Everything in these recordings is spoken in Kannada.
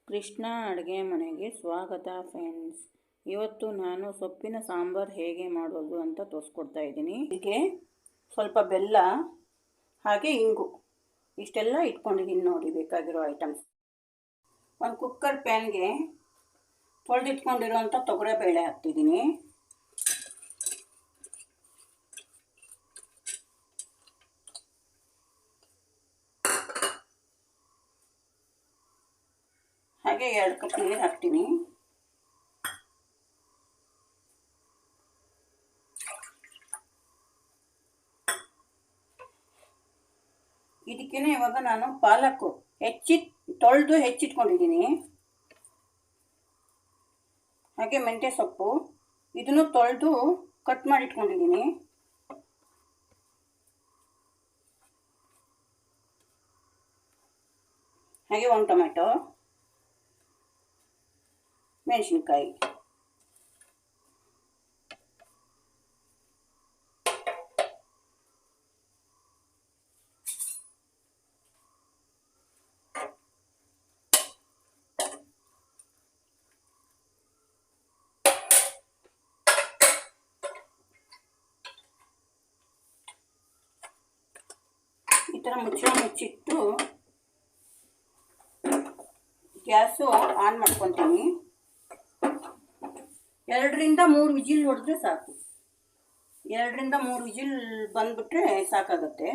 ಕೃಷ್ಣ ಅಡುಗೆ ಮನೆಗೆ ಸ್ವಾಗತ ಫ್ರೆಂಡ್ಸ್. ಇವತ್ತು ನಾನು ಸೊಪ್ಪಿನ ಸಾಂಬಾರು ಹೇಗೆ ಮಾಡೋದು ಅಂತ ತೋರಿಸ್ಕೊಡ್ತಾ ಇದ್ದೀನಿ. ಇದಕ್ಕೆ ಸ್ವಲ್ಪ ಬೆಲ್ಲ ಹಾಗೆ ಇಂಗು ಇಷ್ಟೆಲ್ಲ ಇಟ್ಕೊಂಡಿದ್ದೀನಿ ನೋಡಿ. ಬೇಕಾಗಿರೋ ಐಟಮ್ಸ್: ಒಂದು ಕುಕ್ಕರ್ ಪ್ಯಾನ್ಗೆ ತೊಳೆದಿಟ್ಕೊಂಡಿರೋಂಥ ತೊಗರೆಬೇಳೆ ಹಾಕ್ತಿದ್ದೀನಿ. ಹಾಗೆ 2 ಕಪ್ ನೀರು ಹಾಕ್ತೀನಿ. ಇದಕ್ಕೇನೆ ಇವಾಗ ನಾನು ಪಾಲಕ್ಕು ತೊಳೆದು ಹೆಚ್ಚಿಟ್ಕೊಂಡಿದ್ದೀನಿ. ಹಾಗೆ ಮೆಂತ್ಯ ಸೊಪ್ಪು ಇದನ್ನು ತೊಳೆದು ಕಟ್ ಮಾಡಿ ಇಟ್ಕೊಂಡಿದ್ದೀನಿ. ಹಾಗೆ 1 ಟೊಮೆಟೊ, ಮೆಣಸಿನ್ಕಾಯಿ, ಈ ಥರ ಮುಚ್ಚಿಟ್ಟು ಗ್ಯಾಸು ಆನ್ ಮಾಡ್ಕೊತೀನಿ. 2 ರಿಂದ 3 ವಿಜಿಲ್ ಹೊಡೆದ್ರೆ ಸಾಕು. 2 ರಿಂದ 3 ವಿಜಿಲ್ ಬಂದ್ಬಿಟ್ರೆ ಸಾಕಾಗುತ್ತೆ.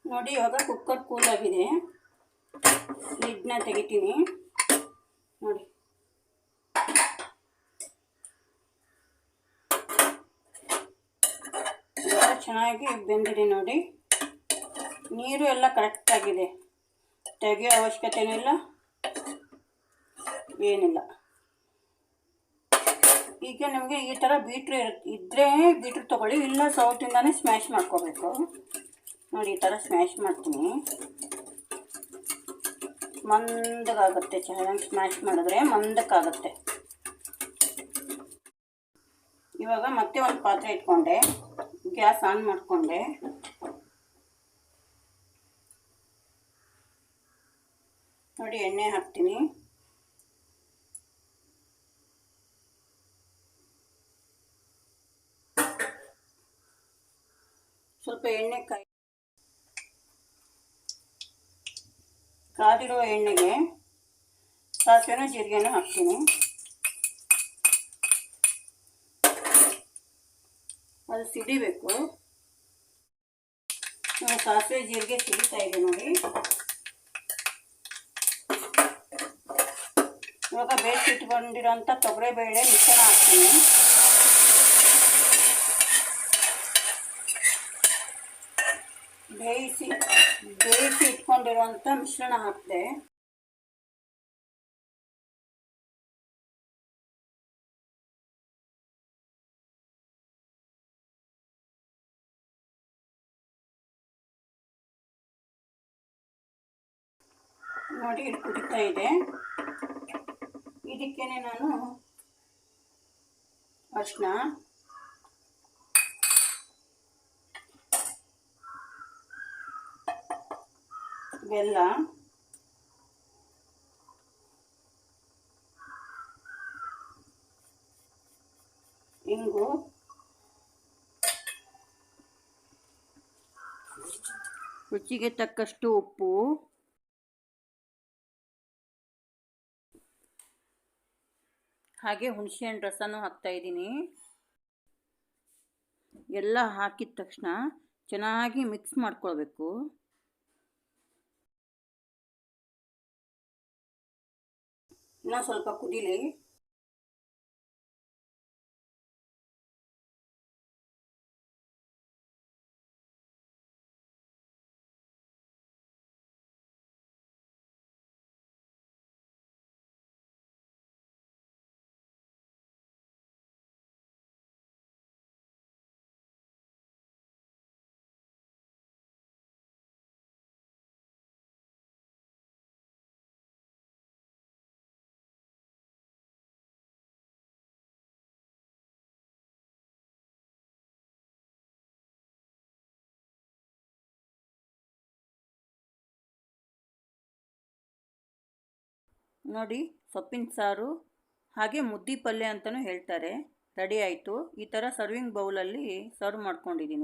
ನೋಡಿ, ಇವಾಗ ಕುಕ್ಕರ್ ಕೂಲಾಗಿದೆ. ಲಿಡ್ನ ತೆಗಿತೀನಿ. ನೋಡಿ, ಚೆನ್ನಾಗಿ ಬೆಂದಿದೆ ನೋಡಿ. ನೀರು ಎಲ್ಲ ಕರೆಕ್ಟಾಗಿದೆ. ತೆಗೆಯೋ ಅವಶ್ಯಕತೆನೂ ಇಲ್ಲ, ಏನಿಲ್ಲ. ಈಗ ನಿಮಗೆ ಈ ಥರ ಬೀಟ್ರ್ ಇದ್ದರೆ ಬೀಟ್ರ್ ತೊಗೊಳ್ಳಿ, ಇಲ್ಲ ಸೌಟಿಂದಾನೇ ಸ್ಮ್ಯಾಶ್ ಮಾಡ್ಕೋಬೇಕು. ನೋಡಿ, ಈ ಥರ ಸ್ಮ್ಯಾಶ್ ಮಾಡ್ತೀನಿ. ಮಂದಗಾಗುತ್ತೆ. ಚೆನ್ನಾಗಿ ಸ್ಮ್ಯಾಶ್ ಮಾಡಿದ್ರೆ ಮಂದಕ್ಕಾಗುತ್ತೆ. ಇವಾಗ ಮತ್ತೆ ಒಂದು ಪಾತ್ರೆ ಇಟ್ಕೊಂಡೆ, ಗ್ಯಾಸ್ ಆನ್ ಮಾಡಿಕೊಂಡೆ. ನೋಡಿ, ಎಣ್ಣೆ ಹಾಕ್ತೀನಿ. ಸ್ವಲ್ಪ ಎಣ್ಣೆ ಕಾದಿರೋ ಎಣ್ಣೆಗೆ ಸಾಸಿವೆನೂ ಜೀರಿಗೆನೂ ಹಾಕ್ತೀನಿ. ಅದು ಸಿಡಿಬೇಕು. ಸಾಸಿವೆ ಜೀರಿಗೆ ಸಿಡಿತಾ ಇದೆ ನೋಡಿ. ಇವಾಗ ಬೇಯಿಸಿಟ್ಕೊಂಡಿರೋಂಥ ತೊಗರೆಬೇಳೆ ಮಿಶ್ರಣ ಹಾಕ್ತೀನಿ. ಬೇಯಿಸಿ ಇಟ್ಕೊಂಡಿರೋಂಥ ಮಿಶ್ರಣ ಹಾಕಿದೆ. ನೋಡಿ, ಇದು ಕುದೀತಾ ಇದೆ. ಇದಕ್ಕೇನೆ ನಾನು ಅರಿಶಿನ, ಬೆಲ್ಲ, ಇಂಗು, ರುಚಿಗೆ ತಕ್ಕಷ್ಟು ಉಪ್ಪು, ಹಾಗೆ ಹುಣಸೆಹಣ್ಣು ರಸನೂ ಹಾಕ್ತಾ ಇದ್ದೀನಿ. ಎಲ್ಲ ಹಾಕಿದ ತಕ್ಷಣ ಚೆನ್ನಾಗಿ ಮಿಕ್ಸ್ ಮಾಡ್ಕೊಳ್ಬೇಕು. ಇನ್ನೂ ಸ್ವಲ್ಪ ಕುದೀಲಿ. ನೋಡಿ, ಸೊಪ್ಪಿನ ಸಾರು ಹಾಗೆ ಮುದ್ದೆ ಪಲ್ಯ ಅಂತಲೂ ಹೇಳ್ತಾರೆ. ರೆಡಿ ಆಯಿತು. ಈ ಥರ ಸರ್ವಿಂಗ್ ಬೌಲಲ್ಲಿ ಸರ್ವ್ ಮಾಡ್ಕೊಂಡಿದ್ದೀನಿ.